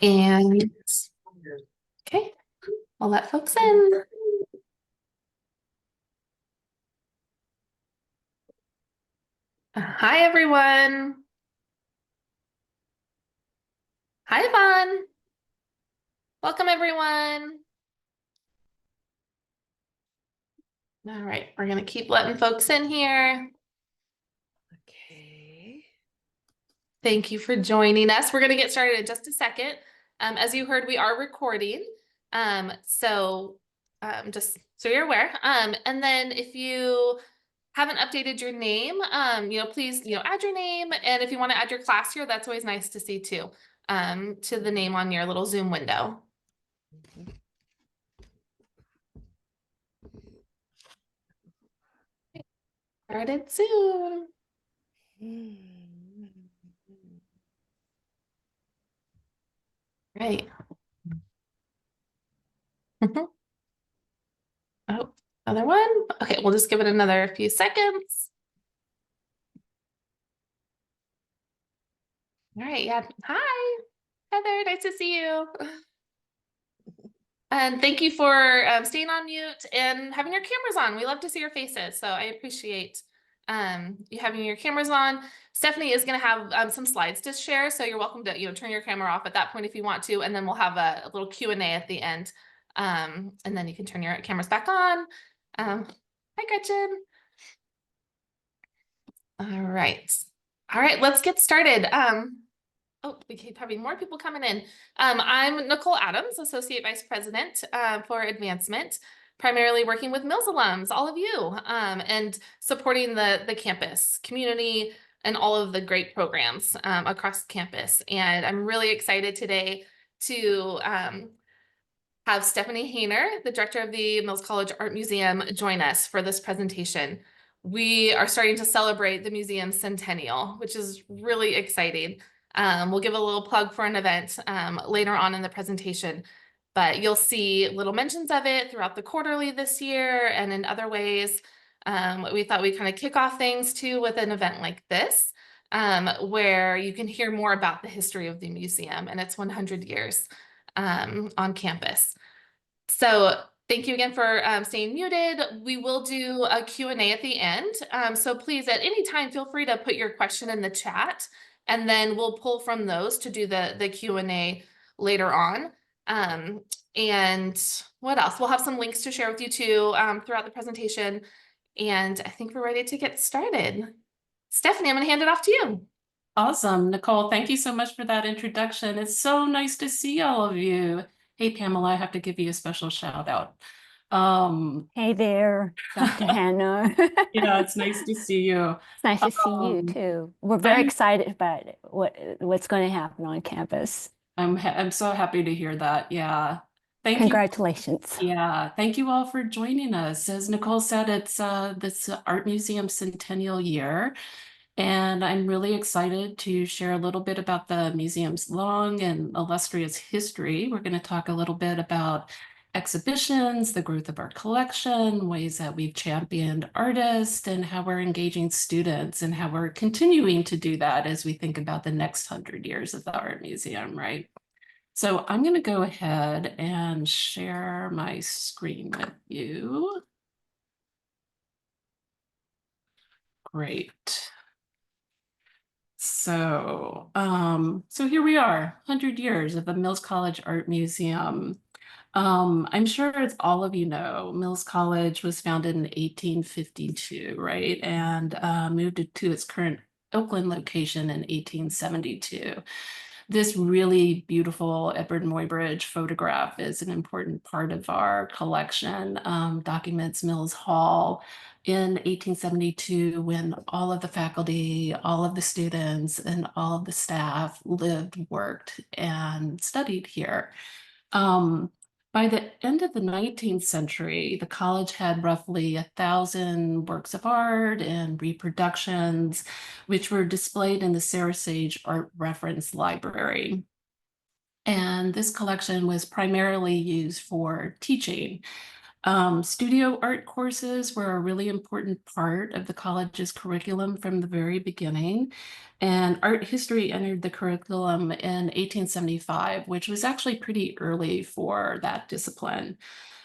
And okay, I'll let folks in. Hi, everyone. Hi, Yvonne. Welcome, everyone. All right, we're going to keep letting folks in here. Okay. Thank you for joining us. We're going to get started in just a second. As you heard, we are recording. Just so you're aware. And then if you haven't updated your name, please, add your name. And if you want to add your class here, that's always nice to see too, to the name on your little Zoom window. Started soon. Right. Oh, another one. Okay, we'll just give it another few seconds. All right, yeah. Hi, Heather, nice to see you. And thank you for staying on mute and having your cameras on. We love to see your faces, so I appreciate you having your cameras on. Stephanie is going to have some slides to share, so you're welcome to turn your camera off at that point if you want to, and then we'll have a little Q&A at the end, and then you can turn your cameras back on. Hi, Gretchen. All right, let's get started. Oh, we keep having more people coming in. I'm Nicole Adams, Associate Vice President for Advancement, primarily working with Mills alums, all of you, and supporting the campus community and all of the great programs across campus. And I'm really excited today to have Stephanie Hanor, the director of the Mills College Art Museum, join us for this presentation. We are starting to celebrate the museum's centennial, which is really exciting. We'll give a little plug for an event later on in the presentation, but you'll see little mentions of it throughout the quarterly this year and in other ways. We thought we'd kind of kick off things too with an event like this, where you can hear more about the history of the museum and its 100 years on campus. So thank you again for staying muted. We will do a Q&A at the end. So please, at any time, feel free to put your question in the chat, and then we'll pull from those to do the Q&A later on. And what else? We'll have some links to share with you too throughout the presentation. And I think we're ready to get started. Stephanie, I'm going to hand it off to you. Awesome. Nicole, thank you so much for that introduction. It's so nice to see all of you. Hey, Pamela, I have to give you a special shout out. Hey there, Dr. Hanor. Yeah, it's nice to see you. It's nice to see you too. We're very excited about what's going to happen on campus. I'm so happy to hear that. Yeah. Congratulations. Yeah, thank you all for joining us. As Nicole said, it's this Art Museum Centennial year. And I'm really excited to share a little bit about the museum's long and illustrious history. We're going to talk a little bit about exhibitions, the growth of our collection, ways that we've championed artists, and how we're engaging students, and how we're continuing to do that as we think about the next 100 years of the Art Museum, right? So I'm going to go ahead and share my screen with you. Great. So here we are, 100 years of the Mills College Art Museum. I'm sure as all of you know, Mills College was founded in 1852, right? And moved to its current Oakland location in 1872. This really beautiful Edward Muybridge photograph is an important part of our collection, documents Mills Hall in 1872 when all of the faculty, all of the students, and all of the staff lived, worked, and studied here. By the end of the 19th century, the college had roughly 1,000 works of art and reproductions, which were displayed in the Sarah Sage Art Reference Library. And this collection was primarily used for teaching. Studio art courses were a really important part of the college's curriculum from the very beginning, and art history entered the curriculum in 1875, which was actually pretty early for that discipline.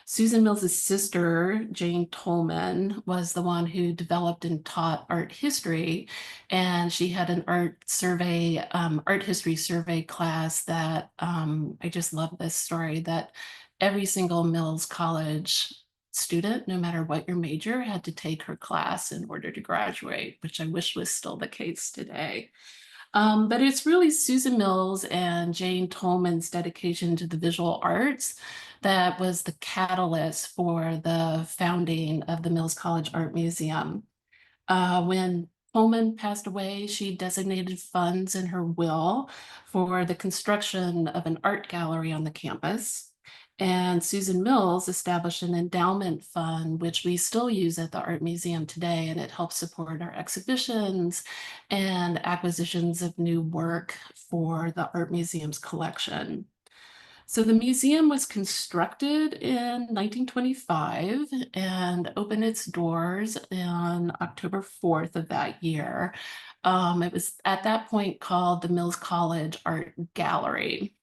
Susan Mills's sister, Jane Tolman, was the one who developed and taught art history, and she had an art history survey class that I just love this story that every single Mills College student, no matter what your major, had to take her class in order to graduate, which I wish was still the case today. But it's really Susan Mills and Jane Tolman's dedication to the visual arts that was the catalyst for the founding of the Mills College Art Museum. When Tolman passed away, she designated funds in her will for the construction of an art gallery on the campus. And Susan Mills established an endowment fund, which we still use at the Art Museum today, and it helps support our exhibitions and acquisitions of new work for the Art Museum's collection. So the museum was constructed in 1925 and opened its doors on October 4th of that year. It was at that point called the Mills College Art Gallery.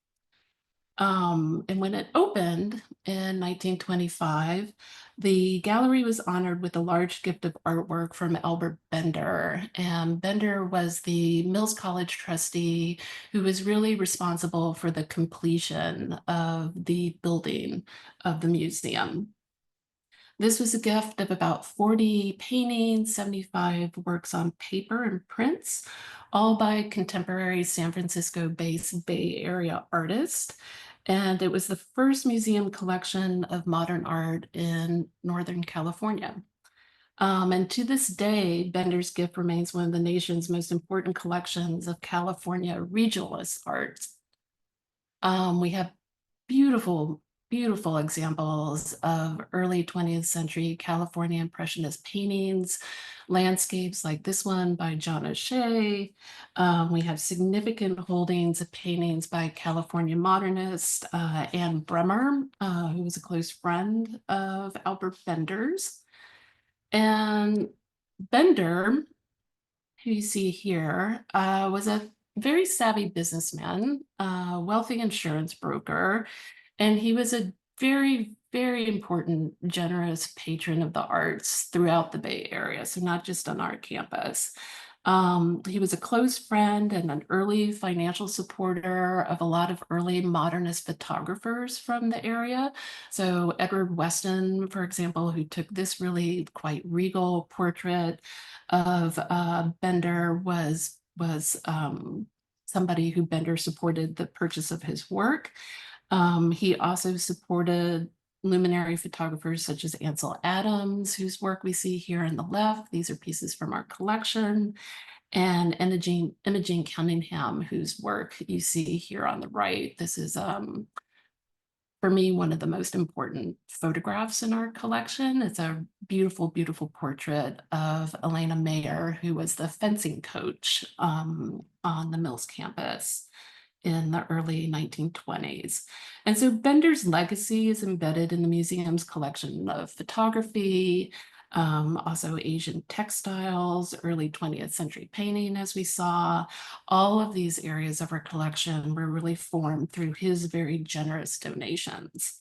And when it opened in 1925, the gallery was honored with a large gift of artwork from Albert Bender. And Bender was the Mills College trustee who was really responsible for the completion of the building of the museum. This was a gift of about 40 paintings, 75 works on paper and prints, all by contemporary San Francisco-based Bay Area artists. And it was the first museum collection of modern art in Northern California. And to this day, Bender's gift remains one of the nation's most important collections of California regionalist art. We have beautiful, beautiful examples of early 20th century California Impressionist paintings, landscapes like this one by John O'Shea. We have significant holdings of paintings by California modernist Anne Bremer, who was a close friend of Albert Bender's. And Bender, who you see here, was a very savvy businessman, wealthy insurance broker, and he was a very, very important, generous patron of the arts throughout the Bay Area, so not just on our campus. He was a close friend and an early financial supporter of a lot of early modernist photographers from the area. So Edward Weston, for example, who took this really quite regal portrait of Bender, was somebody who Bender supported the purchase of his work. He also supported luminary photographers such as Ansel Adams, whose work we see here on the left. These are pieces from our collection. And Imogene Cunningham, whose work you see here on the right. This is, for me, one of the most important photographs in our collection. It's a beautiful, beautiful portrait of Elena Mayer, who was the fencing coach on the Mills campus in the early 1920s. And so Bender's legacy is embedded in the museum's collection of photography, also Asian textiles, early 20th century painting, as we saw. All of these areas of our collection were really formed through his very generous donations.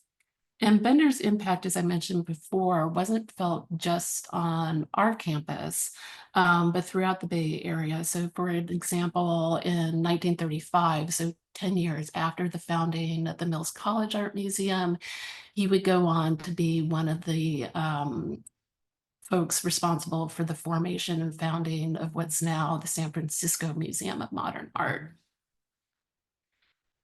And Bender's impact, as I mentioned before, wasn't felt just on our campus, but throughout the Bay Area. So for an example, in 1935, so 10 years after the founding of the Mills College Art Museum, he would go on to be one of the folks responsible for the formation and founding of what's now the San Francisco Museum of Modern Art.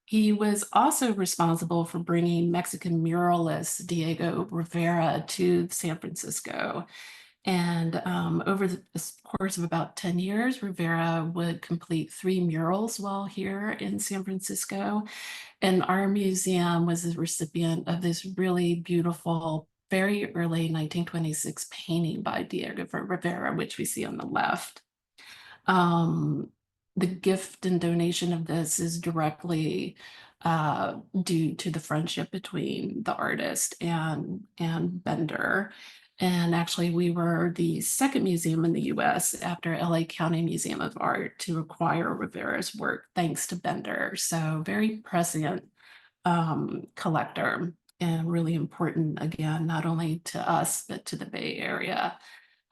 He was also responsible for bringing Mexican muralist Diego Rivera to San Francisco. And over the course of about 10 years, Rivera would complete 3 murals while here in San Francisco. And our museum was the recipient of this really beautiful, very early 1926 painting by Diego Rivera, which we see on the left. The gift and donation of this is directly due to the friendship between the artist and Bender. And actually, we were the second museum in the US after LA County Museum of Art to acquire Rivera's work, thanks to Bender. So very prescient collector, and really important, again, not only to us, but to the Bay Area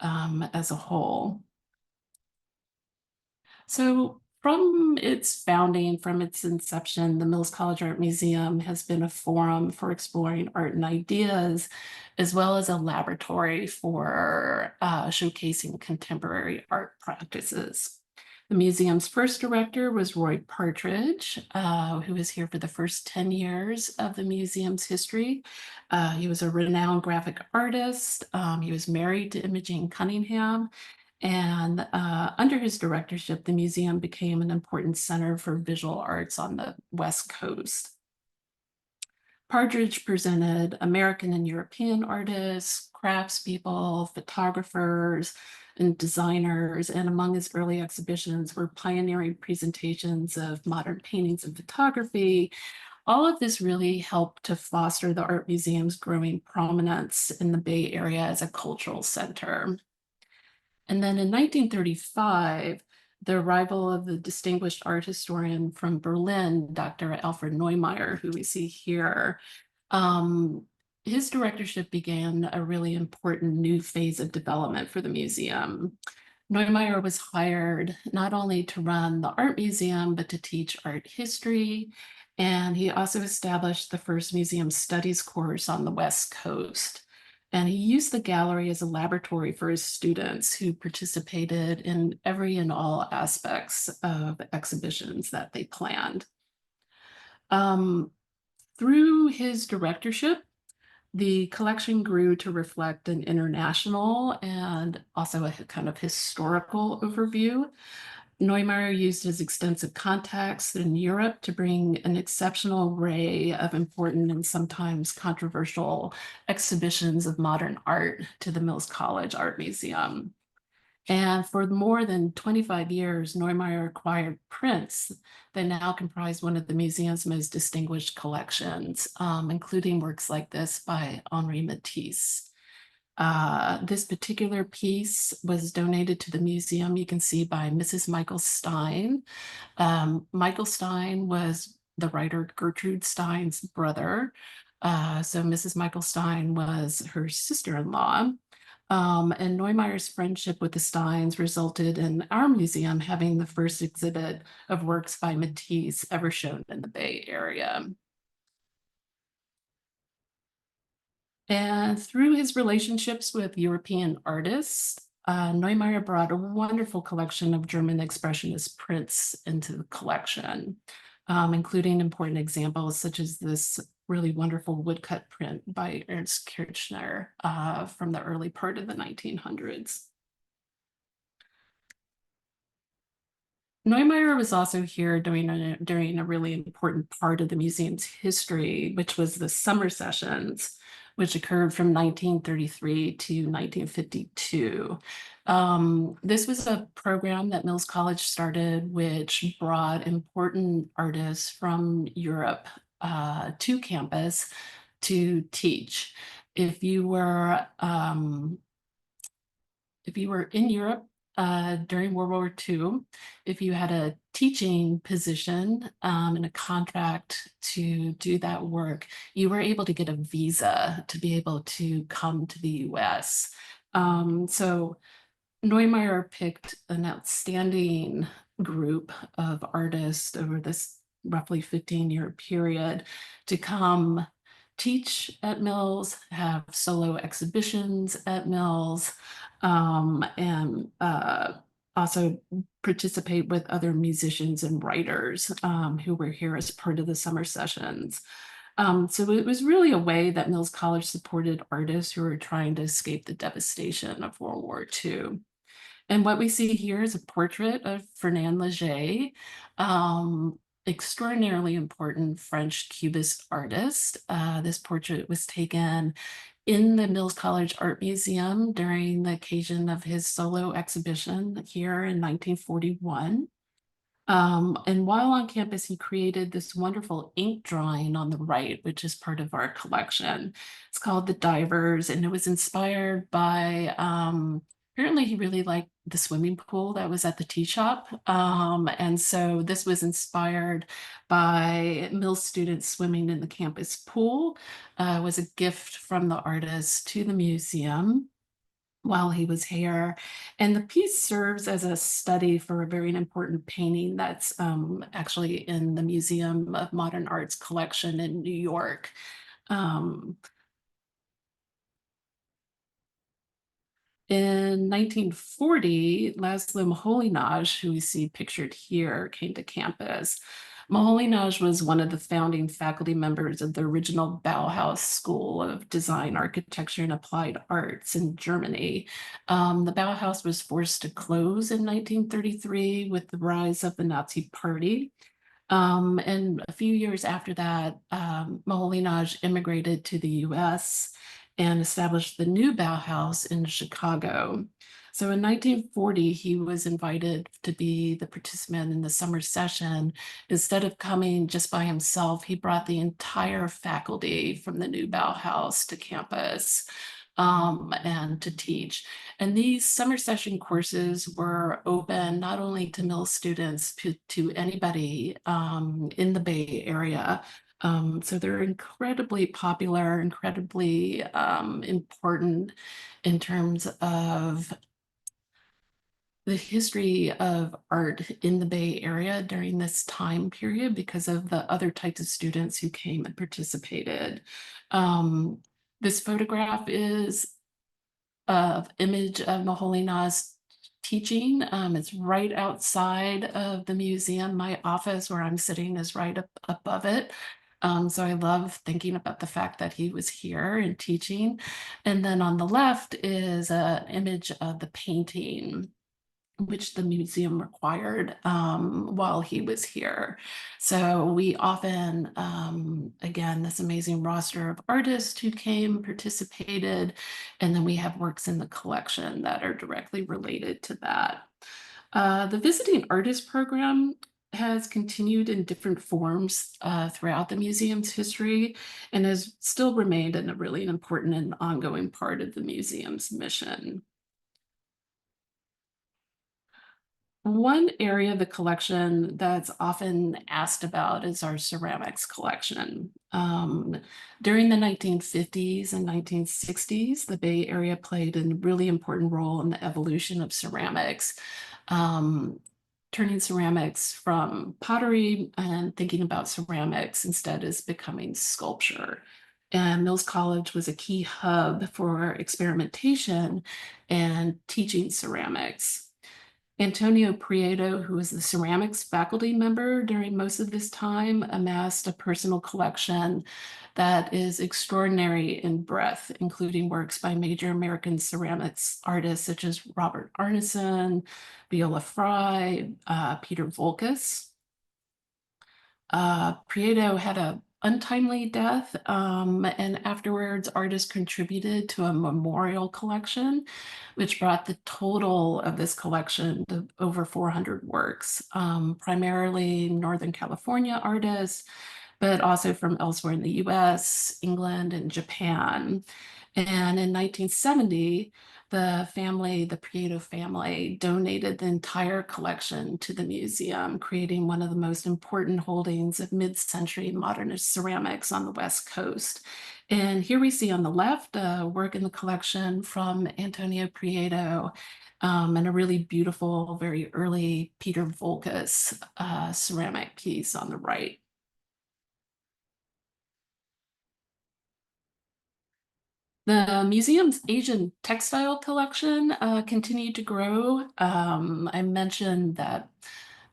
as a whole. So from its founding, from its inception, the Mills College Art Museum has been a forum for exploring art and ideas, as well as a laboratory for showcasing contemporary art practices. The museum's first director was Roy Partridge, who was here for the first 10 years of the museum's history. He was a renowned graphic artist. He was married to Imogene Cunningham. And under his directorship, the museum became an important center for visual arts on the West Coast. Partridge presented American and European artists, craftspeople, photographers, and designers, and among his early exhibitions were pioneering presentations of modern paintings and photography. All of this really helped to foster the art museum's growing prominence in the Bay Area as a cultural center. And then in 1935, the arrival of the distinguished art historian from Berlin, Dr. Alfred Neumeier, who we see here, his directorship began a really important new phase of development for the museum. Neumeier was hired not only to run the art museum, but to teach art history. And he also established the first museum studies course on the West Coast. And he used the gallery as a laboratory for his students who participated in every and all aspects of exhibitions that they planned. Through his directorship, the collection grew to reflect an international and also a kind of historical overview. Neumeier used his extensive contacts in Europe to bring an exceptional array of important and sometimes controversial exhibitions of modern art to the Mills College Art Museum. And for more than 25 years, Neumeier acquired prints that now comprise one of the museum's most distinguished collections, including works like this by Henri Matisse. This particular piece was donated to the museum, you can see, by Mrs. Michael Stein. Michael Stein was the writer Gertrude Stein's brother. So Mrs. Michael Stein was her sister-in-law. And Neumeier's friendship with the Steins resulted in our museum having the first exhibit of works by Matisse ever shown in the Bay Area. And through his relationships with European artists, Neumeier brought a wonderful collection of German expressionist prints into the collection, including important examples such as this really wonderful woodcut print by Ernst Kirchner from the early part of the 1900s. Neumeier was also here during a really important part of the museum's history, which was the summer sessions, which occurred from 1933 to 1952. This was a program that Mills College started, which brought important artists from Europe to campus to teach. If you were in Europe during World War II, if you had a teaching position and a contract to do that work, you were able to get a visa to be able to come to the US. So Neumeier picked an outstanding group of artists over this roughly 15-year period to come teach at Mills, have solo exhibitions at Mills, and also participate with other musicians and writers who were here as part of the summer sessions. So it was really a way that Mills College supported artists who were trying to escape the devastation of World War II. And what we see here is a portrait of Fernand Léger, extraordinarily important French Cubist artist. This portrait was taken in the Mills College Art Museum during the occasion of his solo exhibition here in 1941. And while on campus, he created this wonderful ink drawing on the right, which is part of our collection. It's called The Divers, and it was inspired by, apparently he really liked the swimming pool that was at the tea shop. And so this was inspired by Mills students swimming in the campus pool. It was a gift from the artist to the museum while he was here. And the piece serves as a study for a very important painting that's actually in the Museum of Modern Art's collection in New York. In 1940, Laszlo Moholy-Nagy, who we see pictured here, came to campus. Moholy-Nagy was one of the founding faculty members of the original Bauhaus School of Design, Architecture, and Applied Arts in Germany. The Bauhaus was forced to close in 1933 with the rise of the Nazi Party. And a few years after that, Moholy-Nagy immigrated to the US and established the new Bauhaus in Chicago. So in 1940, he was invited to be the participant in the summer session. Instead of coming just by himself, he brought the entire faculty from the new Bauhaus to campus and to teach. And these summer session courses were open not only to Mill students, to anybody in the Bay Area. So they're incredibly popular, incredibly important in terms of the history of art in the Bay Area during this time period because of the other types of students who came and participated. This photograph is of image of Moholy-Nagy's teaching. It's right outside of the museum. My office where I'm sitting is right up above it. So I love thinking about the fact that he was here and teaching. And then on the left is an image of the painting, which the museum required while he was here. So we often, again, this amazing roster of artists who came, participated, and then we have works in the collection that are directly related to that. The Visiting Artist Program has continued in different forms throughout the museum's history and has still remained a really important and ongoing part of the museum's mission. One area of the collection that's often asked about is our ceramics collection. During the 1950s and 1960s, the Bay Area played a really important role in the evolution of ceramics, turning ceramics from pottery and thinking about ceramics instead as becoming sculpture. And Mills College was a key hub for experimentation and teaching ceramics. Antonio Prieto, who was the ceramics faculty member during most of this time, amassed a personal collection that is extraordinary in breadth, including works by major American ceramics artists such as Robert Arneson, Viola Fry, Peter Voulkos. Prieto had an untimely death, and afterwards artists contributed to a memorial collection, which brought the total of this collection to over 400 works, primarily Northern California artists, but also from elsewhere in the US, England, and Japan. And in 1970, the Prieto family, donated the entire collection to the museum, creating one of the most important holdings of mid-century modernist ceramics on the West Coast. And here we see on the left work in the collection from Antonio Prieto, and a really beautiful, very early Peter Voulkos ceramic piece on the right. The museum's Asian textile collection continued to grow. I mentioned that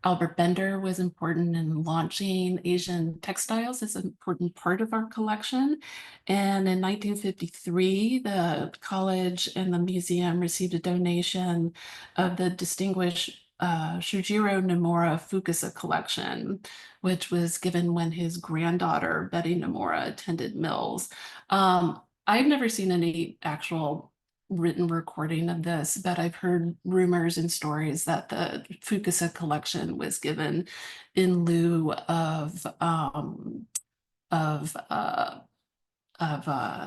Albert Bender was important in launching Asian textiles as an important part of our collection. And in 1953, the college and the museum received a donation of the distinguished Shujiro Nomura Fukusa collection, which was given when his granddaughter, Betty Nomura, attended Mills. I've never seen any actual written recording of this, but I've heard rumors and stories that the Fukusa collection was given in lieu of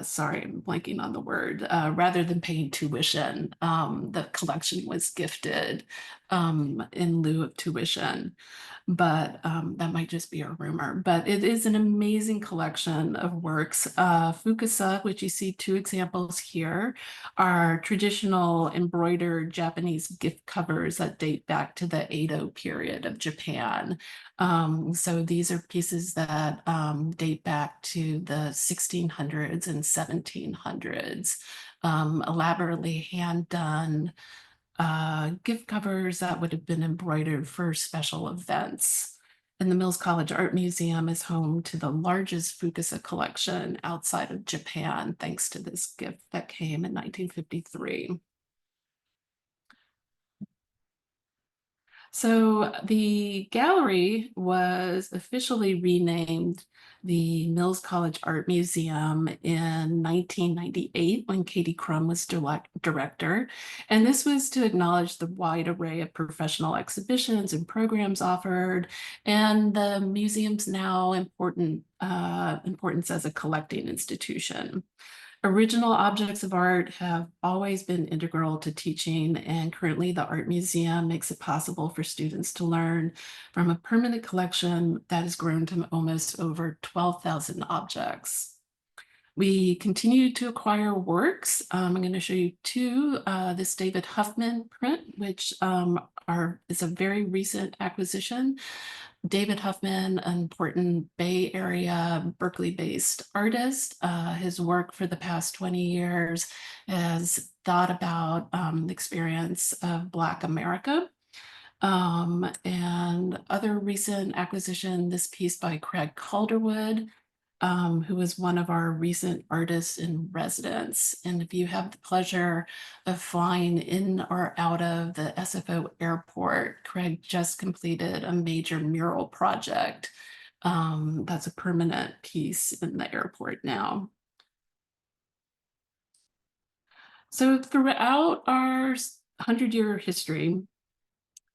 sorry, I'm blanking on the word, rather than paying tuition. The collection was gifted in lieu of tuition, but that might just be a rumor. But it is an amazing collection of works. Fukusa, which you see two examples here, are traditional embroidered Japanese gift covers that date back to the Edo period of Japan. So these are pieces that date back to the 1600s and 1700s, elaborately hand done gift covers that would have been embroidered for special events. And the Mills College Art Museum is home to the largest Fukusa collection outside of Japan, thanks to this gift that came in 1953. So the gallery was officially renamed the Mills College Art Museum in 1998 when Katie Crum was director. And this was to acknowledge the wide array of professional exhibitions and programs offered, and the museum's now importance as a collecting institution. Original objects of art have always been integral to teaching, and currently the Art Museum makes it possible for students to learn from a permanent collection that has grown to almost over 12,000 objects. We continue to acquire works. I'm going to show you two. This David Huffman print, which is a very recent acquisition. David Huffman, an important Bay Area, Berkeley-based artist. His work for the past 20 years has thought about the experience of Black America. And other recent acquisition, this piece by Craig Calderwood, who was one of our recent artists in residence. And if you have the pleasure of flying in or out of the SFO airport, Craig just completed a major mural project. That's a permanent piece in the airport now. So throughout our 100-year history,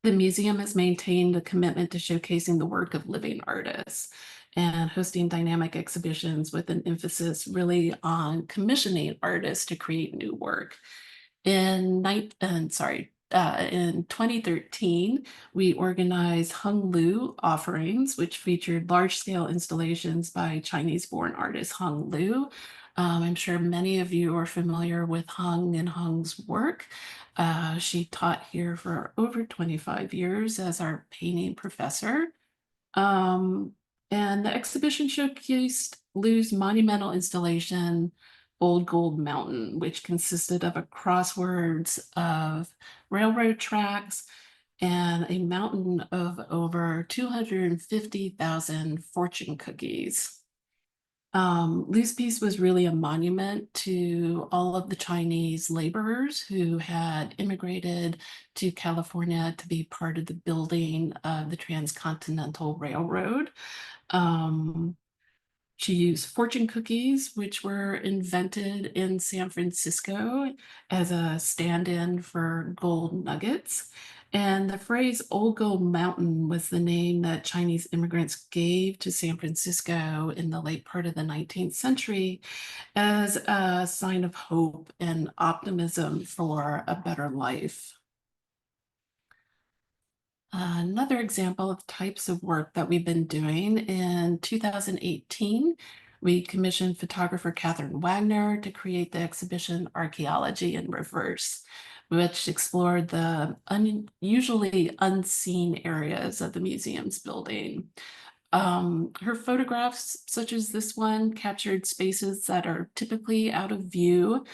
the museum has maintained a commitment to showcasing the work of living artists and hosting dynamic exhibitions with an emphasis really on commissioning artists to create new work. In 2013, we organized Hung Lu offerings, which featured large-scale installations by Chinese-born artist Hung Lu. I'm sure many of you are familiar with Hung and Hung's work. She taught here for over 25 years as our painting professor. And the exhibition showcased Lu's monumental installation, Old Gold Mountain, which consisted of a crosswords of railroad tracks and a mountain of over 250,000 fortune cookies. Lu's piece was really a monument to all of the Chinese laborers who had immigrated to California to be part of the building of the Transcontinental Railroad. She used fortune cookies, which were invented in San Francisco as a stand-in for gold nuggets. And the phrase Old Gold Mountain was the name that Chinese immigrants gave to San Francisco in the late part of the 19th century as a sign of hope and optimism for a better life. Another example of types of work that we've been doing, in 2018, we commissioned photographer Catherine Wagner to create the exhibition Archaeology in Reverse, which explored the usually unseen areas of the museum's building. Her photographs, such as this one, captured spaces that are typically out of view.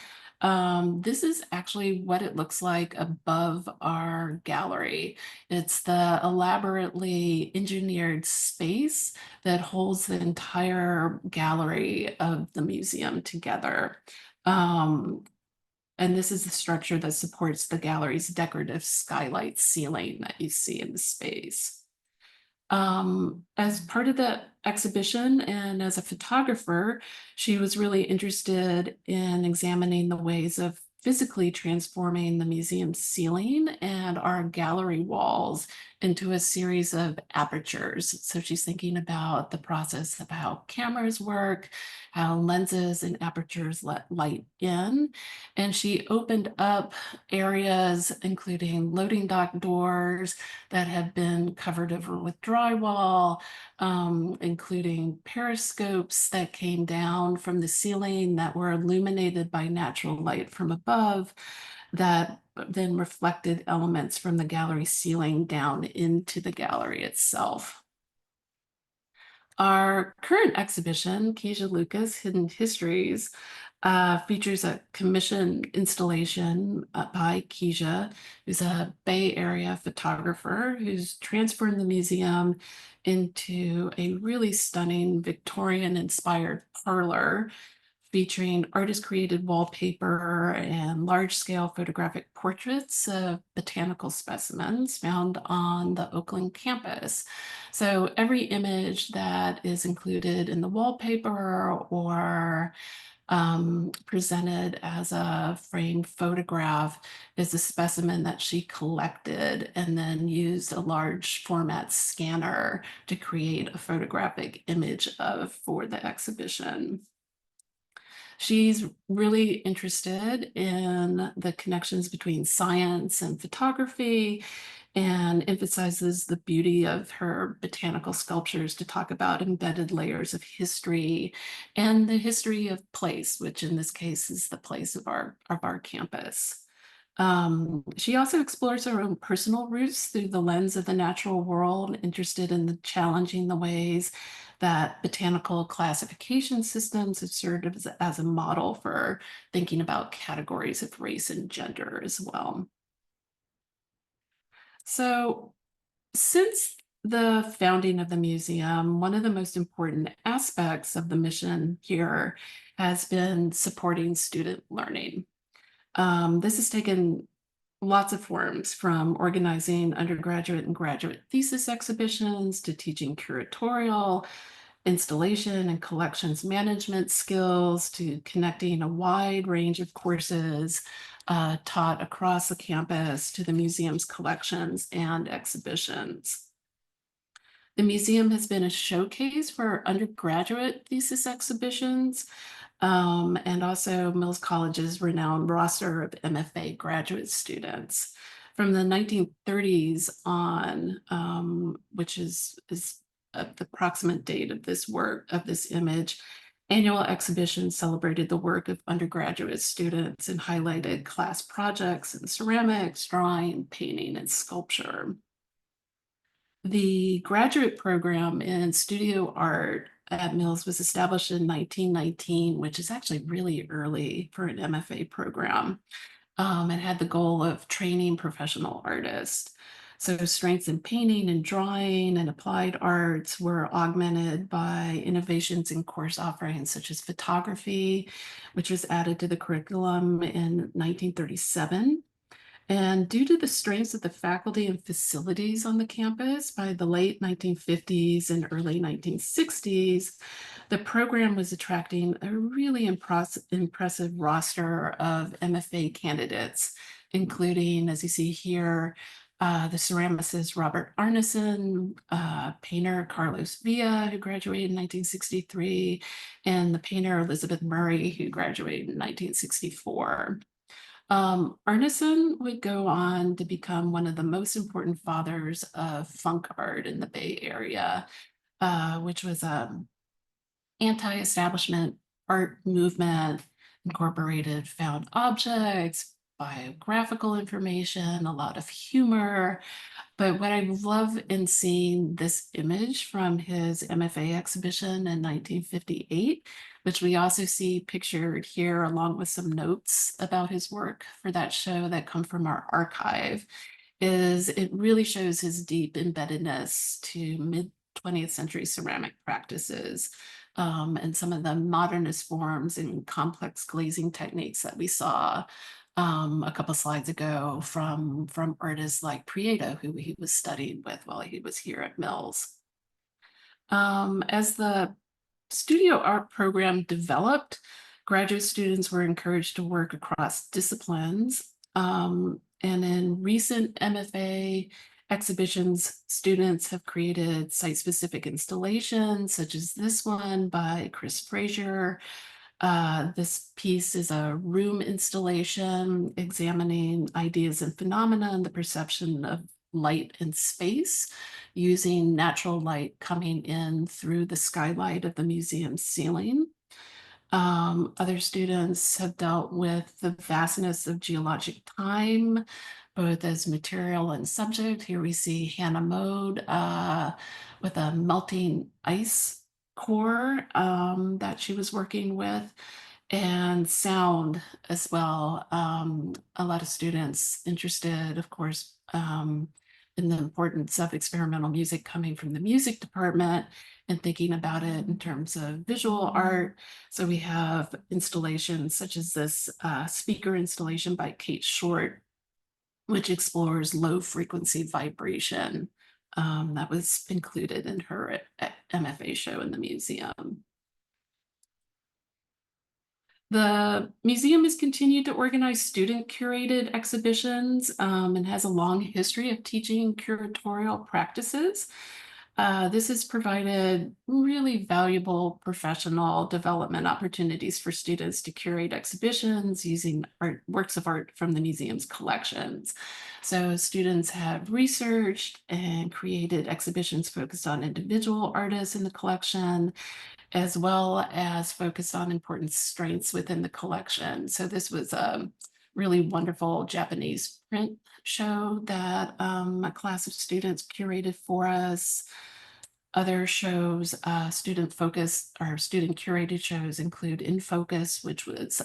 This is actually what it looks like above our gallery. It's the elaborately engineered space that holds the entire gallery of the museum together. And this is the structure that supports the gallery's decorative skylight ceiling that you see in the space. As part of the exhibition and as a photographer, she was really interested in examining the ways of physically transforming the museum's ceiling and our gallery walls into a series of apertures. So she's thinking about the process of how cameras work, how lenses and apertures let light in. And she opened up areas including loading dock doors that have been covered over with drywall, including periscopes that came down from the ceiling that were illuminated by natural light from above, that then reflected elements from the gallery ceiling down into the gallery itself. Our current exhibition, Keisha Lucas, Hidden Histories, features a commissioned installation by Keisha, who's a Bay Area photographer who's transformed the museum into a really stunning Victorian-inspired parlor featuring artist-created wallpaper and large-scale photographic portraits of botanical specimens found on the Oakland campus. So every image that is included in the wallpaper or presented as a framed photograph is a specimen that she collected and then used a large format scanner to create a photographic image of for the exhibition. She's really interested in the connections between science and photography and emphasizes the beauty of her botanical sculptures to talk about embedded layers of history and the history of place, which in this case is the place of our campus. She also explores her own personal roots through the lens of the natural world, interested in challenging the ways that botanical classification systems have served as a model for thinking about categories of race and gender as well. So since the founding of the museum, one of the most important aspects of the mission here has been supporting student learning. This has taken lots of forms, from organizing undergraduate and graduate thesis exhibitions to teaching curatorial, installation and collections management skills to connecting a wide range of courses taught across the campus to the museum's collections and exhibitions. The museum has been a showcase for undergraduate thesis exhibitions, and also Mills College's renowned roster of MFA graduate students. From the 1930s on, which is the approximate date of this work, of this image, annual exhibitions celebrated the work of undergraduate students and highlighted class projects in ceramics, drawing, painting, and sculpture. The graduate program in studio art at Mills was established in 1919, which is actually really early for an MFA program. It had the goal of training professional artists. So strengths in painting and drawing and applied arts were augmented by innovations in course offerings such as photography, which was added to the curriculum in 1937. And due to the strengths of the faculty and facilities on the campus by the late 1950s and early 1960s, the program was attracting a really impressive roster of MFA candidates, including, as you see here, the ceramicist Robert Arneson, painter Carlos Villa, who graduated in 1963, and the painter Elizabeth Murray, who graduated in 1964. Arneson would go on to become one of the most important fathers of funk art in the Bay Area, which was an anti-establishment art movement, incorporated found objects, biographical information, a lot of humor. But what I love in seeing this image from his MFA exhibition in 1958, which we also see pictured here along with some notes about his work for that show that come from our archive, is it really shows his deep embeddedness to mid-20th century ceramic practices, and some of the modernist forms and complex glazing techniques that we saw a couple slides ago from artists like Prieto, who he was studying with while he was here at Mills. As the studio art program developed, Graduate students were encouraged to work across disciplines. And in recent MFA exhibitions, students have created site-specific installations, such as this one by Chris Frazier. This piece is a room installation examining ideas and phenomena and the perception of light and space using natural light coming in through the skylight of the museum ceiling. Other students have dealt with the vastness of geologic time, both as material and subject. Here we see Hannah Mode with a melting ice core that she was working with, and sound as well. A lot of students interested, of course, in the importance of experimental music coming from the music department and thinking about it in terms of visual art. So we have installations such as this speaker installation by Kate Short, which explores low frequency vibration. That was included in her MFA show in the museum. The museum has continued to organize student-curated exhibitions and has a long history of teaching curatorial practices. This has provided really valuable professional development opportunities for students to curate exhibitions using works of art from the museum's collections. So students have researched and created exhibitions focused on individual artists in the collection, as well as focus on important strengths within the collection. So this was a really wonderful Japanese print show that a class of students curated for us. Other shows, student focused or student curated shows include In Focus, which was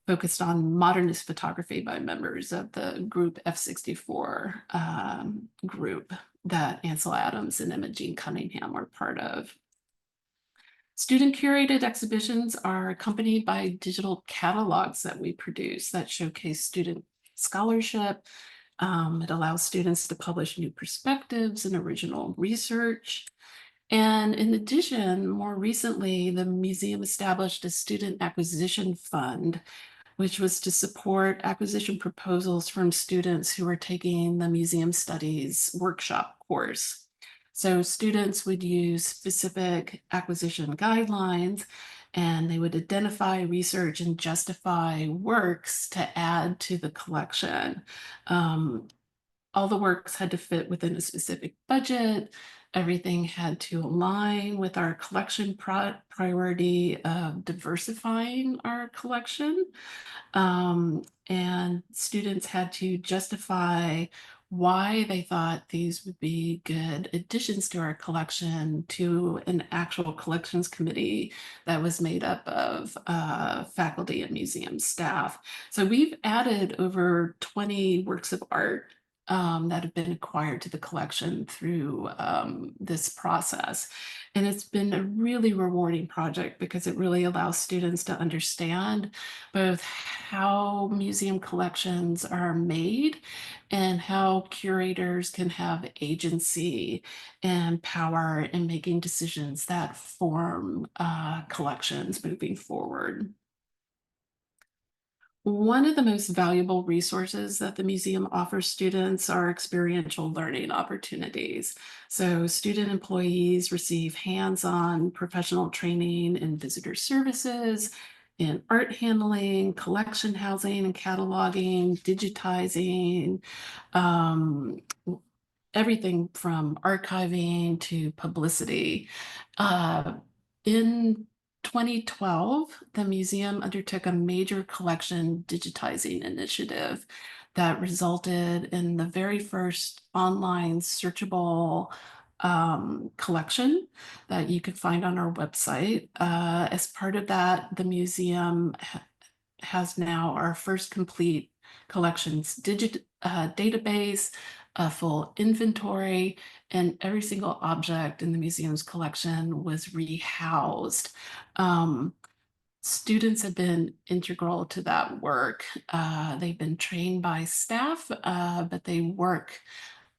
focused on modernist photography by members of the group F64 group that Ansel Adams and Imogene Cunningham were part of. Student curated exhibitions are accompanied by digital catalogs that we produce that showcase student scholarship. It allows students to publish new perspectives and original research. And in addition, more recently, the museum established a student acquisition fund, which was to support acquisition proposals from students who were taking the museum studies workshop course. So students would use specific acquisition guidelines, and they would identify, research, and justify works to add to the collection. All the works had to fit within a specific budget. Everything had to align with our collection priority of diversifying our collection. And students had to justify why they thought these would be good additions to our collection to an actual collections committee that was made up of faculty and museum staff. So we've added over 20 works of art that have been acquired to the collection through this process. And it's been a really rewarding project because it really allows students to understand both how museum collections are made and how curators can have agency and power in making decisions that form collections moving forward. One of the most valuable resources that the museum offers students are experiential learning opportunities. So student employees receive hands-on professional training in visitor services, in art handling, collection housing and cataloging, digitizing, everything from archiving to publicity. In 2012, the museum undertook a major collection digitizing initiative that resulted in the very first online searchable collection that you could find on our website. As part of that, the museum has now our first complete collections database, a full inventory, and every single object in the museum's collection was rehoused. Students have been integral to that work. They've been trained by staff, but they work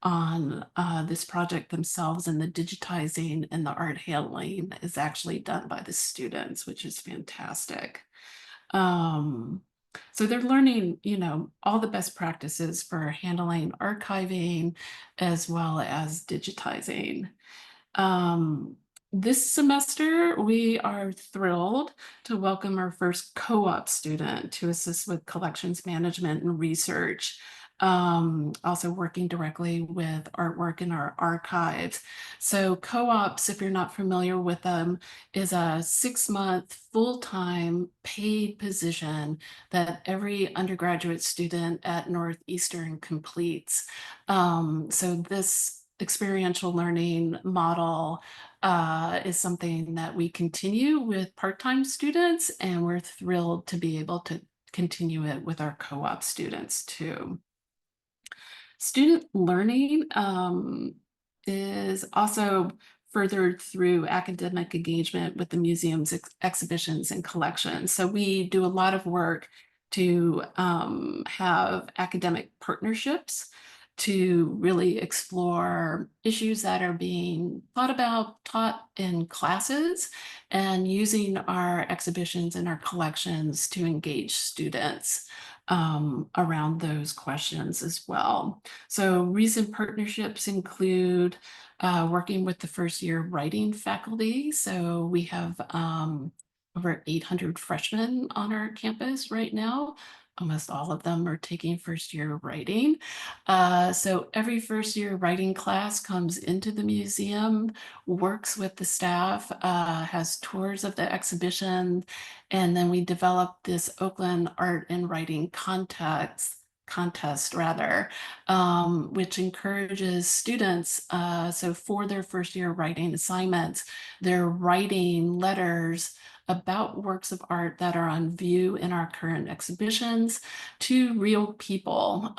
on this project themselves, and the digitizing and the art handling is actually done by the students, which is fantastic. So they're learning, all the best practices for handling archiving as well as digitizing. This semester, we are thrilled to welcome our first co-op student to assist with collections management and research. Also working directly with artwork in our archives. So co-ops, if you're not familiar with them, is a 6-month full-time paid position that every undergraduate student at Northeastern completes. So this experiential learning model is something that we continue with part-time students, and we're thrilled to be able to continue it with our co-op students too. Student learning is also furthered through academic engagement with the museum's exhibitions and collections. So we do a lot of work to have academic partnerships to really explore issues that are being taught in classes, and using our exhibitions and our collections to engage students around those questions as well. So recent partnerships include working with the first year writing faculty. So we have over 800 freshmen on our campus right now. Almost all of them are taking first year writing. So every first year writing class comes into the museum, works with the staff, has tours of the exhibition, and then we developed this Oakland art and writing contest rather, which encourages students. So for their first year writing assignments, they're writing letters about works of art that are on view in our current exhibitions to real people.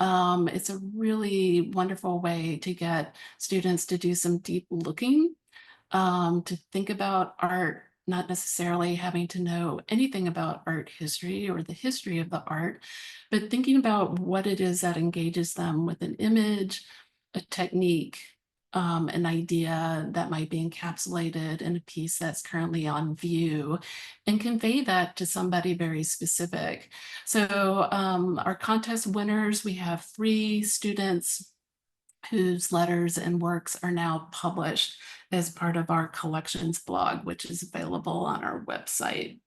It's a really wonderful way to get students to do some deep looking, to think about art, not necessarily having to know anything about art history or the history of the art, but thinking about what it is that engages them with an image, a technique, an idea that might be encapsulated in a piece that's currently on view, and convey that to somebody very specific. So our contest winners, we have 3 students whose letters and works are now published as part of our collections blog, which is available on our website.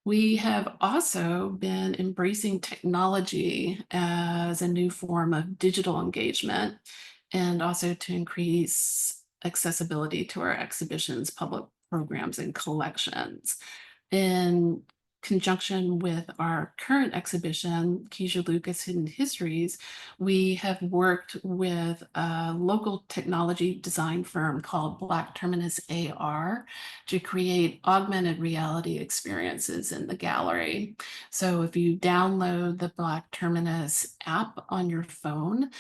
We have also been embracing technology as a new form of digital engagement, and also to increase accessibility to our exhibitions, public programs, and collections. In conjunction with our current exhibition, Keisha Lucas Hidden Histories, we have worked with a local technology design firm called Black Terminus AR to create augmented reality experiences in the gallery. So if you download the Black Terminus app on your phone,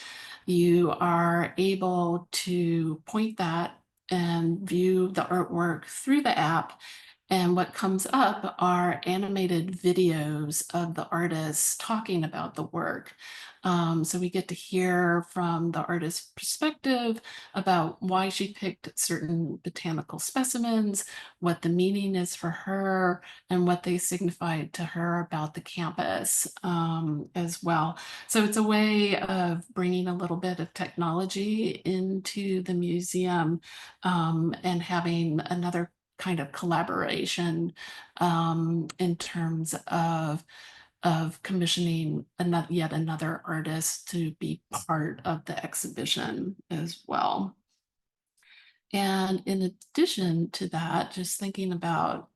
you are able to point that and view the artwork through the app. And what comes up are animated videos of the artists talking about the work. So we get to hear from the artist's perspective about why she picked certain botanical specimens, what the meaning is for her, and what they signified to her about the campus as well. So it's a way of bringing a little bit of technology into the museum, and having another kind of collaboration in terms of commissioning yet another artist to be part of the exhibition as well. And in addition to that, just thinking about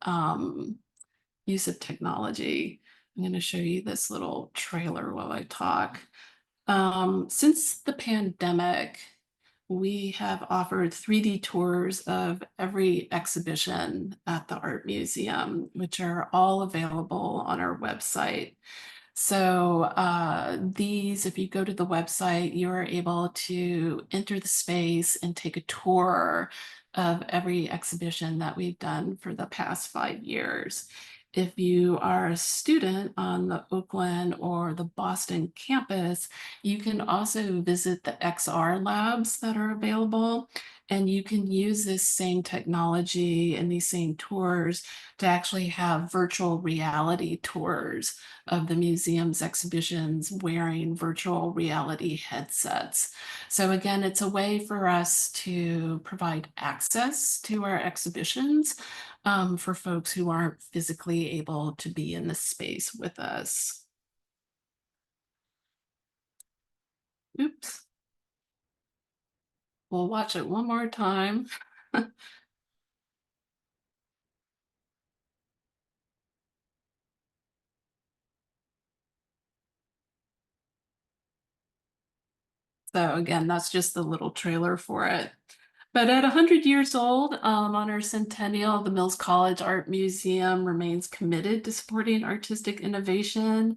use of technology, I'm going to show you this little trailer while I talk. Since the pandemic, we have offered 3D tours of every exhibition at the Art Museum, which are all available on our website. So these, if you go to the website, you're able to enter the space and take a tour of every exhibition that we've done for the past 5 years. If you are a student on the Oakland or the Boston campus, you can also visit the XR labs that are available. And you can use this same technology and these same tours to actually have virtual reality tours of the museum's exhibitions wearing virtual reality headsets. So again, it's a way for us to provide access to our exhibitions for folks who aren't physically able to be in the space with us. Oops. We'll watch it one more time. So again, that's just the little trailer for it. But at 100 years old, on our Centennial, the Mills College Art Museum remains committed to supporting artistic innovation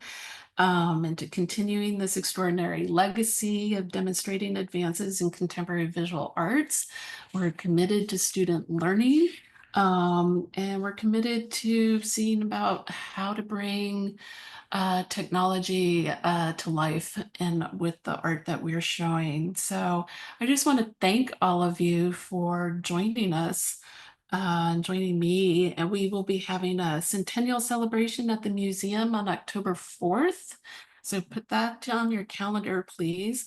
and to continuing this extraordinary legacy of demonstrating advances in contemporary visual arts. We're committed to student learning, and we're committed to seeing about how to bring technology to life and with the art that we're showing. So I just want to thank all of you for joining us and joining me. And we will be having a Centennial celebration at the museum on October 4th. So put that on your calendar, please.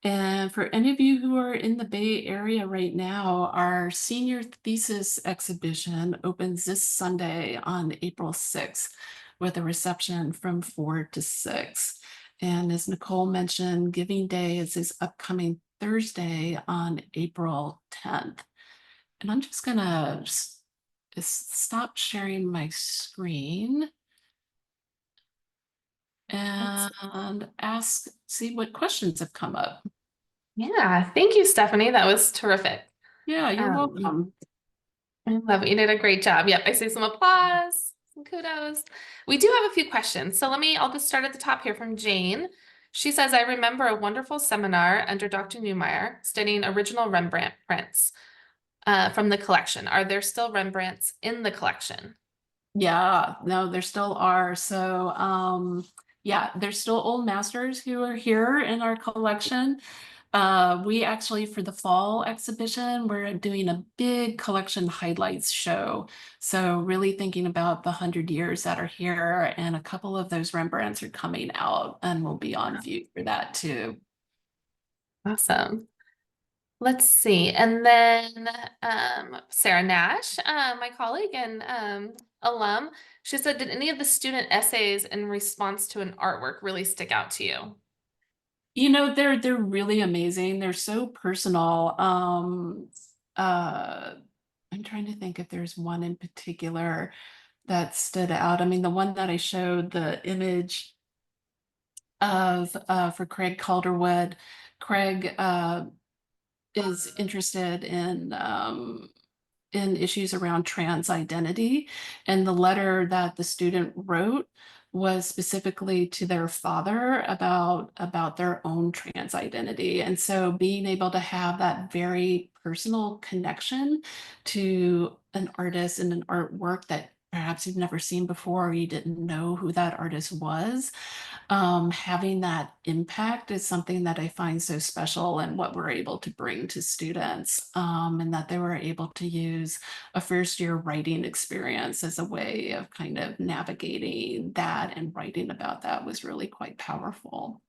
And for any of you who are in the Bay Area right now, our senior thesis exhibition opens this Sunday on April 6th with a reception from 4 to 6. And as Nicole mentioned, Giving Day is this upcoming Thursday on April 10th. And I'm just gonna stop sharing my screen and see what questions have come up. Yeah, thank you, Stephanie. That was terrific. Yeah, you're welcome. I love it. You did a great job. Yep, I see some applause, some kudos. We do have a few questions. So I'll just start at the top here from Jane. She says, I remember a wonderful seminar under Dr. Newmeyer studying original Rembrandt prints from the collection. Are there still Rembrandts in the collection? Yeah, no, there still are. So yeah, there's still old masters who are here in our collection. We actually, for the fall exhibition, we're doing a big collection highlights show. So really thinking about the 100 years that are here, and a couple of those Rembrandts are coming out and will be on view for that too. Awesome. Let's see. And then Sarah Nash, my colleague and alum, she said, did any of the student essays in response to an artwork really stick out to you? You know, they're really amazing. They're so personal. I'm trying to think if there's one in particular that stood out. I mean, the one that I showed, the image of for Craig Calderwood. Craig is interested in issues around trans identity, and the letter that the student wrote was specifically to their father about their own trans identity. And so being able to have that very personal connection to an artist and an artwork that perhaps you've never seen before, or you didn't know who that artist was, having that impact is something that I find so special, and what we're able to bring to students, and that they were able to use a first year writing experience as a way of kind of navigating that, and writing about that was really quite powerful.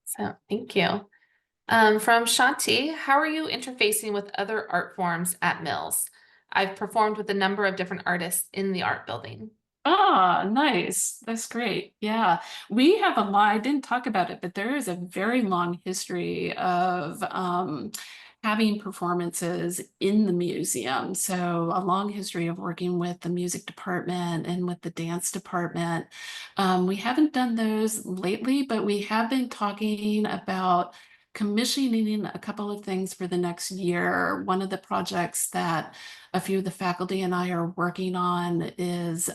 So thank you. From Shanti, how are you interfacing with other art forms at Mills? I've performed with a number of different artists in the art building. Ah, nice. That's great. Yeah, we have a lot. I didn't talk about it, but there is a very long history of having performances in the museum. So a long history of working with the music department and with the dance department. We haven't done those lately, but we have been talking about commissioning a couple of things for the next year. One of the projects that a few of the faculty and I are working on is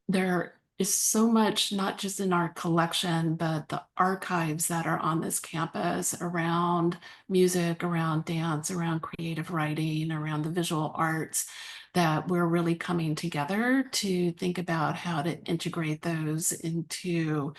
there is so much, not just in our collection, but the archives that are on this campus around music, around dance, around creative writing, around the visual arts, that we're really coming together to think about how to integrate those into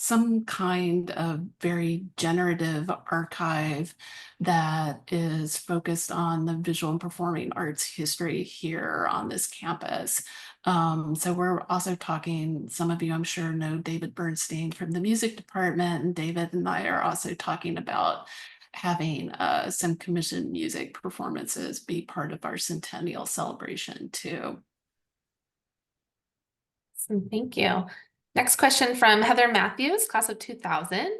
some kind of very generative archive that is focused on the visual and performing arts history here on this campus. So we're also talking, some of you I'm sure know David Bernstein from the music department, and David and I are also talking about having some commissioned music performances be part of our Centennial celebration too. Awesome, thank you. Next question from Heather Matthews, class of 2000.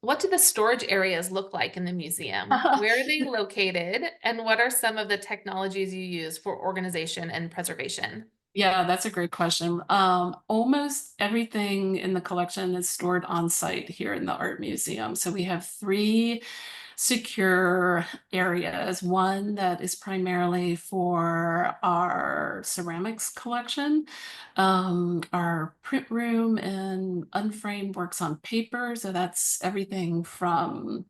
What do the storage areas look like in the museum? Where are they located? And what are some of the technologies you use for organization and preservation? Yeah, that's a great question. Almost everything in the collection is stored on site here in the Art Museum. So we have 3 secure areas. One that is primarily for our ceramics collection, our print room and unframed works on paper. So that's everything from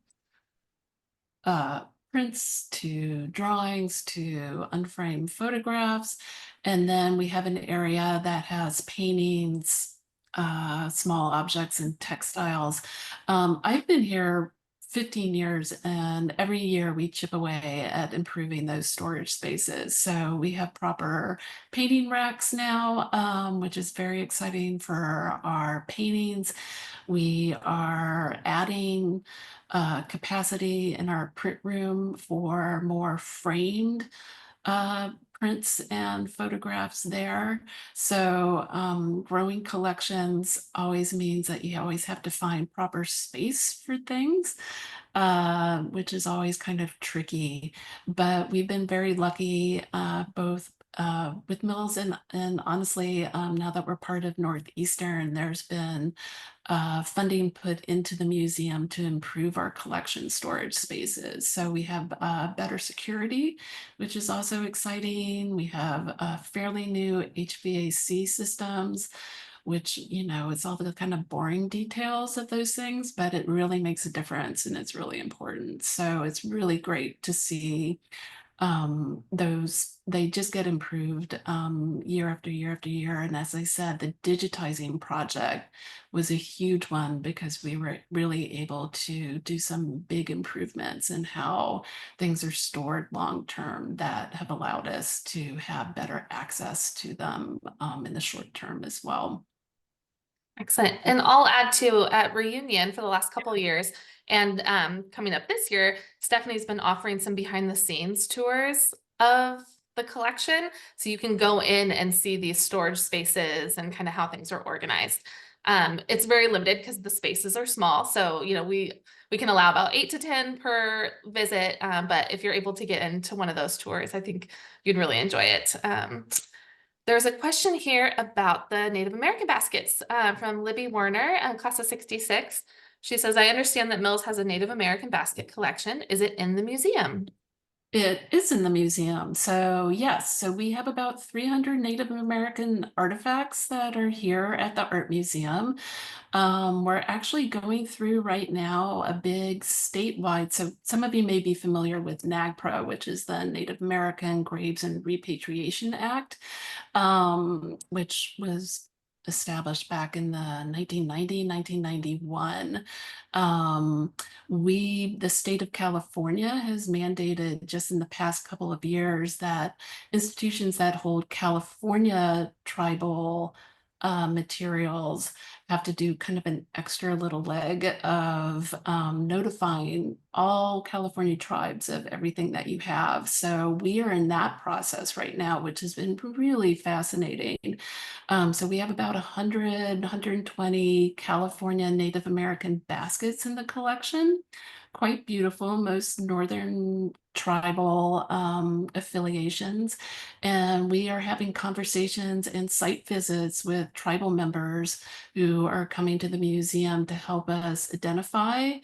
prints to drawings to unframed photographs. And then we have an area that has paintings, small objects and textiles. I've been here 15 years, and every year we chip away at improving those storage spaces. So we have proper painting racks now, which is very exciting for our paintings. We are adding capacity in our print room for more framed prints and photographs there. So growing collections always means that you always have to find proper space for things, which is always kind of tricky. But we've been very lucky, both with Mills and honestly, now that we're part of Northeastern, there's been funding put into the museum to improve our collection storage spaces. So we have better security, which is also exciting. We have fairly new HVAC systems, which, you know, it's all the kind of boring details of those things, but it really makes a difference and it's really important. So it's really great to see those, they just get improved year after year after year. And as I said, the digitizing project was a huge one because we were really able to do some big improvements in how things are stored long term that have allowed us to have better access to them in the short term as well. Excellent. And I'll add to at Reunion for the last couple of years, and coming up this year, Stephanie's been offering some behind the scenes tours of the collection. So you can go in and see these storage spaces and kind of how things are organized. It's very limited because the spaces are small. So, you know, we can allow about 8 to 10 per visit. But if you're able to get into one of those tours, I think you'd really enjoy it. There's a question here about the Native American baskets from Libby Warner, class of 66. She says, I understand that Mills has a Native American basket collection. Is it in the museum? It is in the museum. So yes, so we have about 300 Native American artifacts that are here at the Art Museum. We're actually going through right now a big statewide, so some of you may be familiar with NAGPRA, which is the Native American Graves and Repatriation Act, which was established back in the 1991. The state of California has mandated just in the past couple of years that institutions that hold California tribal materials have to do kind of an extra little leg of notifying all California tribes of everything that you have. So we are in that process right now, which has been really fascinating. So we have about 100, 120 California Native American baskets in the collection. Quite beautiful, most northern tribal affiliations. And we are having conversations and site visits with tribal members who are coming to the museum to help us identify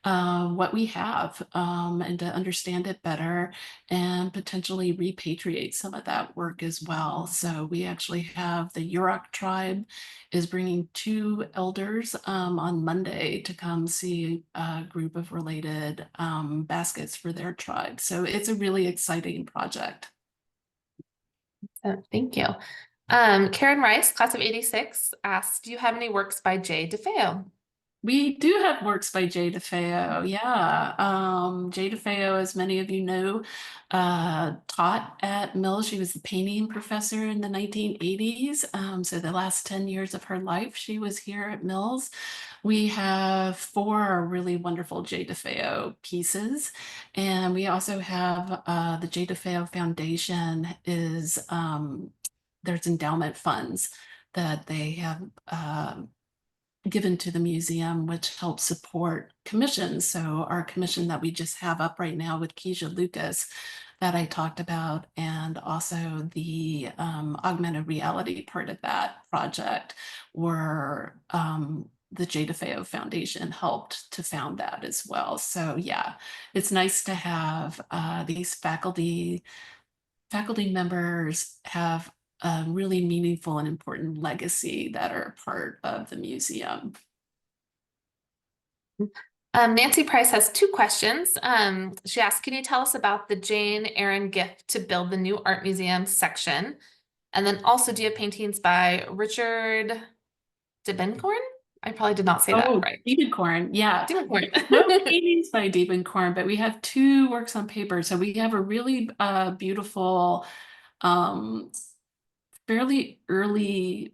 what we have, and to understand it better and potentially repatriate some of that work as well. So we actually have the Yurok tribe is bringing 2 elders on Monday to come see a group of related baskets for their tribe. So it's a really exciting project. Thank you. Karen Rice, class of 86, asked, do you have any works by Jay DeFeo? We do have works by Jay DeFeo. Yeah. Jay DeFeo, as many of you know, taught at Mills. She was the painting professor in the 1980s. So the last 10 years of her life, she was here at Mills. We have 4 really wonderful Jay DeFeo pieces. And we also have the Jay DeFeo Foundation is there's endowment funds that they have given to the museum, which helps support commissions. So our commission that we just have up right now with Keisha Lucas that I talked about, and also the augmented reality part of that project, were the Jay DeFeo Foundation helped to found that as well. So yeah, it's nice to have these faculty members have a really meaningful and important legacy that are part of the museum. Nancy Price has 2 questions. She asked, can you tell us about the Jane Aaron gift to build the new art museum section? And then also, do you have paintings by Richard Diebenkorn? I probably did not say that right. Diebenkorn, yeah. Diebenkorn. No paintings by Diebenkorn, but we have 2 works on paper. So we have a really beautiful, fairly early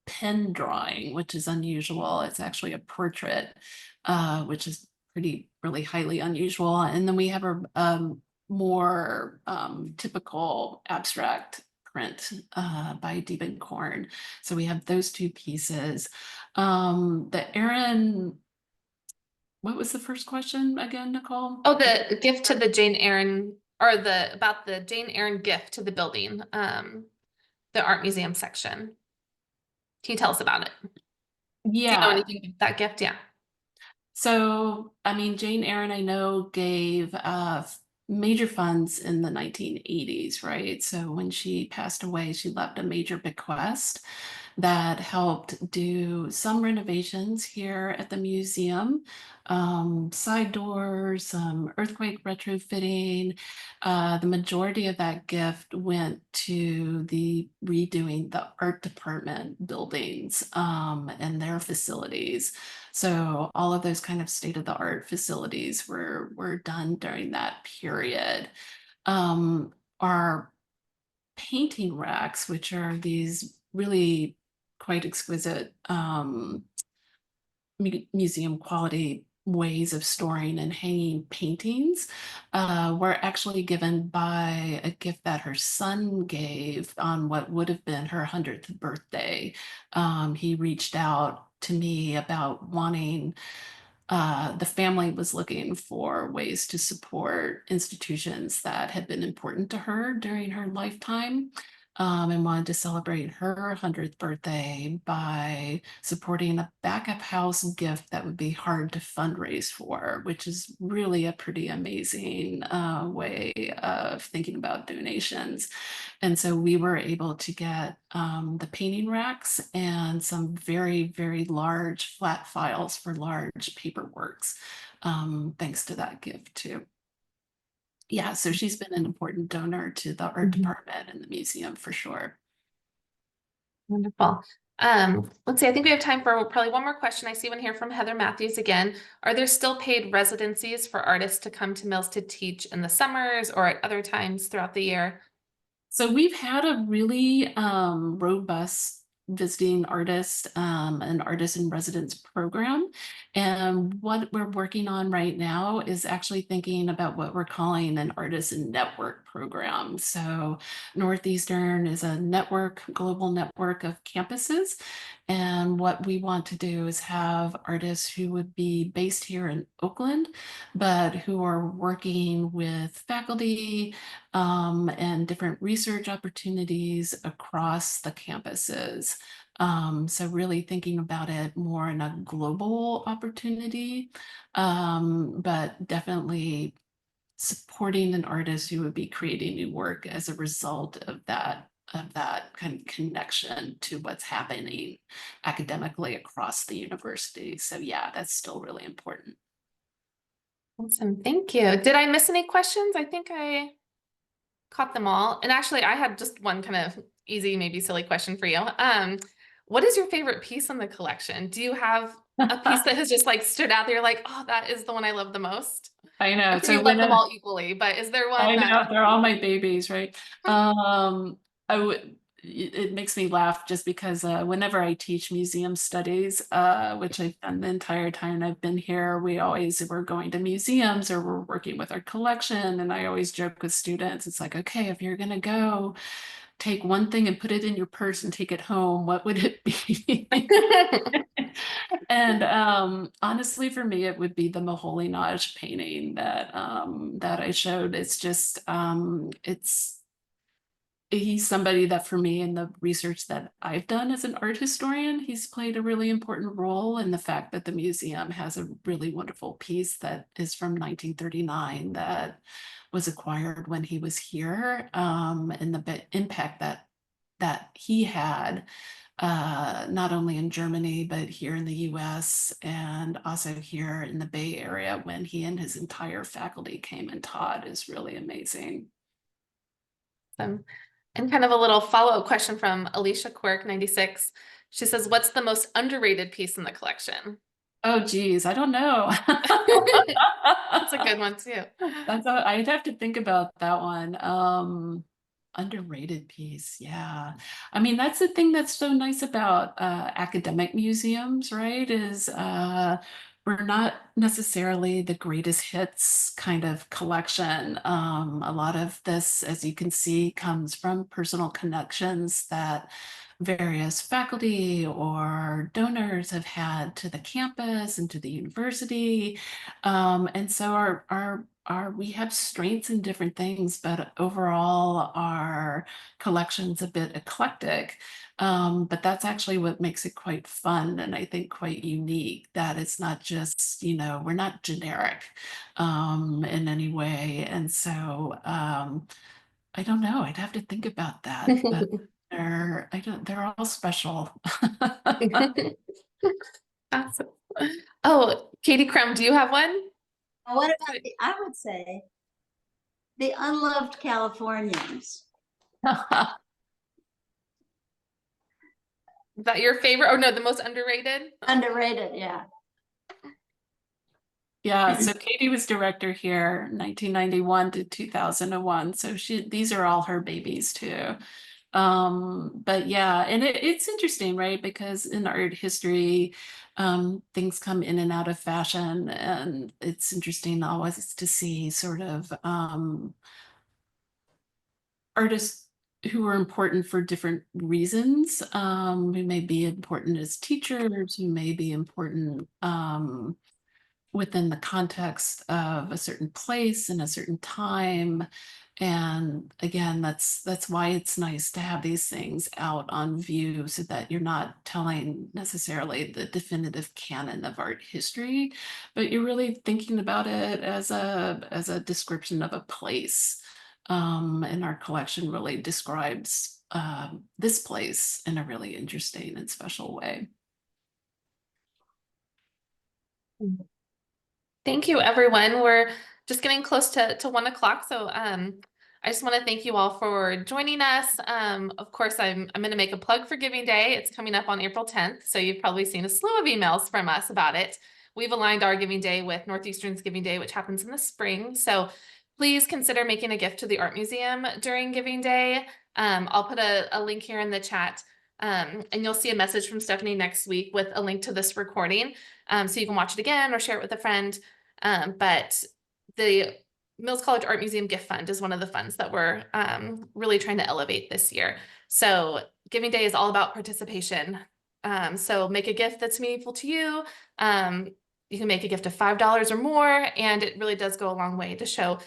pen drawing, which is unusual. It's actually a portrait, which is really highly unusual. And then we have a more typical abstract print by Diebenkorn. So we have those 2 pieces. The Aaron, what was the first question again, Nicole? Oh, the gift to the Jane Aaron, or about the Jane Aaron gift to the building, the art museum section. Can you tell us about it? Do you know Yeah. anything about that gift? Yeah. So, I mean, Jane Aaron, I know, gave major funds in the 1980s, right? So when she passed away, she left a major bequest that helped do some renovations here at the museum, side doors, some earthquake retrofitting. The majority of that gift went to the redoing the art department buildings and their facilities. So all of those kind of state-of-the-art facilities were done during that period. Our painting racks, which are these really quite exquisite museum quality ways of storing and hanging paintings, were actually given by a gift that her son gave on what would have been her 100th birthday. He reached out to me about wanting the family was looking for ways to support institutions that had been important to her during her lifetime, and wanted to celebrate her 100th birthday by supporting a backup house gift that would be hard to fundraise for, which is really a pretty amazing way of thinking about donations. And so we were able to get the painting racks and some very, very large flat files for large paperworks, thanks to that gift too. Yeah, so she's been an important donor to the art department and the museum for sure. Wonderful. Let's see, I think we have time for probably one more question. I see one here from Heather Matthews again. Are there still paid residencies for artists to come to Mills to teach in the summers or at other times throughout the year? So we've had a really robust visiting artist and artist in residence program. And what we're working on right now is actually thinking about what we're calling an artist in network program. So Northeastern is a global network of campuses. And what we want to do is have artists who would be based here in Oakland, but who are working with faculty and different research opportunities across the campuses. So really thinking about it more in a global opportunity, but definitely supporting an artist who would be creating new work as a result of that kind of connection to what's happening academically across the university. So yeah, that's still really important. Awesome. Thank you. Did I miss any questions? I think I caught them all. And actually, I had just one kind of easy, maybe silly question for you. What is your favorite piece in the collection? Do you have a piece that has just like stood out there, like, oh, that is the one I love the most? I know. I'm sure you love them all equally, but is there one I that know they're all my babies, right? I would. It makes me laugh just because whenever I teach museum studies, which I've done the entire time I've been here, we're going to museums or we're working with our collection, and I always joke with students, it's like, okay, if you're gonna go take one thing and put it in your purse and take it home, what would it be? And honestly, for me, it would be the Moholy-Nagy painting that I showed. It's just he's somebody that for me in the research that I've done as an art historian, he's played a really important role in the fact that the museum has a really wonderful piece that is from 1939 that was acquired when he was here, and the impact that he had not only in Germany, but here in the US and also here in the Bay Area when he and his entire faculty came and taught is really amazing. And kind of a little follow-up question from Alicia Quirk, 96. She says, what's the most underrated piece in the collection? Oh, geez, I don't know. That's a good one too. I'd have to think about that one. Underrated piece, yeah. I mean, that's the thing that's so nice about academic museums, right? Is we're not necessarily the greatest hits kind of collection. A lot of this, as you can see, comes from personal connections that various faculty or donors have had to the campus and to the university. And so we have strengths in different things, but overall our collection's a bit eclectic. But that's actually what makes it quite fun and I think quite unique, that it's not just, we're not generic in any way. And so I don't know, I'd have to think about that, but they're all special. Awesome. Oh, Katie Crum, do you have one? What about I would say, the unloved Californians? Is that your favorite? Oh no, the most underrated? Underrated, yeah. Yeah, so Katie was director here 1991 to 2001. So these are all her babies too. But yeah, and it's interesting, right? Because in art history, things come in and out of fashion, and it's interesting always to see sort of artists who are important for different reasons, who may be important as teachers, who may be important within the context of a certain place and a certain time. And again, that's why it's nice to have these things out on view so that you're not telling necessarily the definitive canon of art history, but you're really thinking about it as a description of a place. And our collection really describes this place in a really interesting and special way. Thank you, everyone. We're just getting close to 1 o'clock. So I just want to thank you all for joining us. Of course, I'm going to make a plug for Giving Day. It's coming up on April 10th. So you've probably seen a slew of emails from us about it. We've aligned our Giving Day with Northeastern's Giving Day, which happens in the spring. So please consider making a gift to the Art Museum during Giving Day. I'll put a link here in the chat. And you'll see a message from Stephanie next week with a link to this recording. So you can watch it again or share it with a friend. But the Mills College Art Museum Gift Fund is one of the funds that we're really trying to elevate this year. So Giving Day is all about participation. So make a gift that's meaningful to you. You can make a gift of $5 or more, and it really does go a long way to show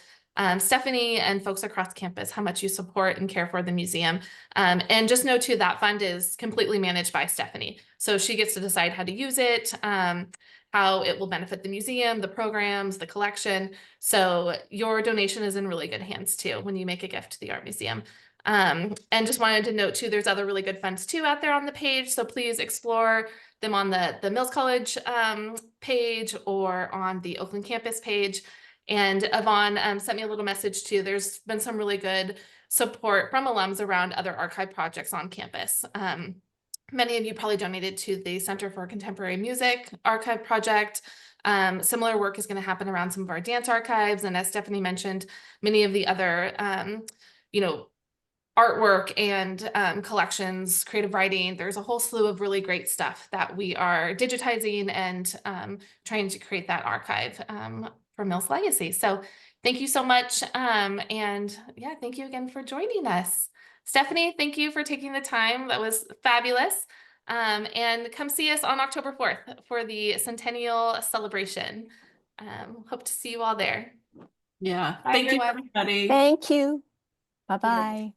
Stephanie and folks across campus how much you support and care for the museum. And just know too, that fund is completely managed by Stephanie. So she gets to decide how to use it, how it will benefit the museum, the programs, the collection. So your donation is in really good hands too when you make a gift to the art museum. And just wanted to note too, there's other really good funds too out there on the page. So please explore them on the Mills College page or on the Oakland campus page. And Yvonne sent me a little message too. There's been some really good support from alums around other archive projects on campus. Many of you probably donated to the Center for Contemporary Music archive project. Similar work is going to happen around some of our dance archives. And as Stephanie mentioned, many of the other, artwork and collections, creative writing. There's a whole slew of really great stuff that we are digitizing and trying to create that archive for Mills Legacy. So thank you so much. And yeah, thank you again for joining us. Stephanie, thank you for taking the time. That was fabulous. And come see us on October 4th for the Centennial celebration. Hope to see you all there. Yeah. Bye, Thank you, everyone. everybody. Thank you. Bye-bye.